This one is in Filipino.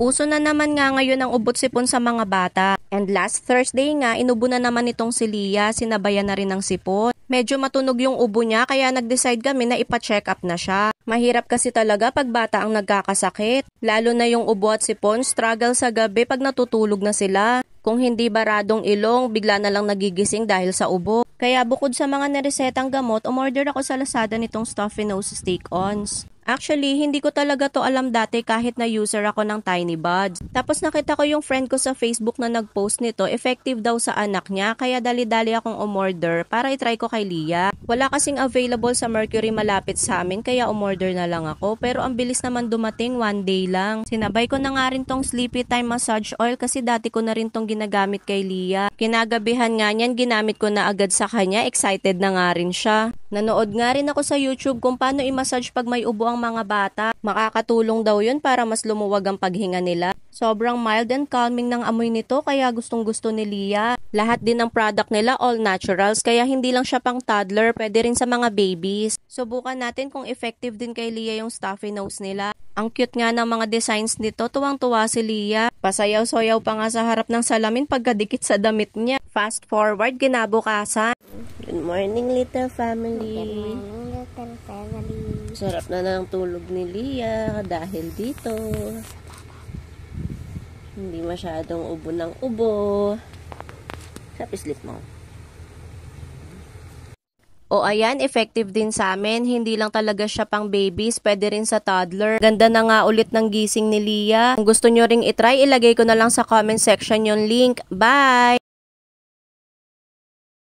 Uso na naman nga ngayon ang ubot sipon sa mga bata. And last Thursday nga, inubo na naman itong si Lia, sinabayan na rin ng sipon. Medyo matunog yung ubo niya kaya nag-decide kami na ipa-check up na siya. Mahirap kasi talaga pag bata ang nagkakasakit. Lalo na yung ubo at sipon, struggle sa gabi pag natutulog na sila. Kung hindi baradong ilong, bigla na lang nagigising dahil sa ubo. Kaya bukod sa mga niresetang gamot, umorder ako sa Lazada nitong stuffy nose stick-ons. Actually, hindi ko talaga to alam dati kahit na user ako ng Tiny Buds. Tapos nakita ko yung friend ko sa Facebook na nag-post nito, effective daw sa anak niya, kaya dali-dali akong umorder para itry ko kay Lia. Wala kasing available sa Mercury malapit sa amin, kaya umorder na lang ako. Pero ang bilis naman dumating, 1 day lang. Sinabay ko na nga rin tong Sleepy Time Massage Oil kasi dati ko na rin tong ginagamit kay Lia. Kinagabihan nga niyan, ginamit ko na agad sa kanya, excited na nga rin siya. Nanood nga rin ako sa YouTube kung paano i-massage pag may ubo ang mga bata. Makakatulong daw yun para mas lumuwag ang paghinga nila. Sobrang mild and calming ng amoy nito kaya gustong gusto ni Lia. Lahat din ng product nila all naturals kaya hindi lang siya pang toddler, pwede rin sa mga babies. Subukan natin kung effective din kay Lia yung stuffy nose nila. Ang cute nga ng mga designs nito, tuwang-tuwa si Lia. Pasayaw-sayaw pa nga sa harap ng salamin pagkadikit sa damit niya. Fast forward, kinabukasan. Good morning, little family. Good morning, little family. Sarap na ng tulog ni Lia dahil dito. Hindi masyadong ubo ng ubo. Happy sleep mo. O ayan, effective din sa amin. Hindi lang talaga siya pang babies, pwede rin sa toddler. Ganda na nga ulit ng gising ni Lia. Kung gusto nyo ring itry, ilagay ko na lang sa comment section yung link. Bye!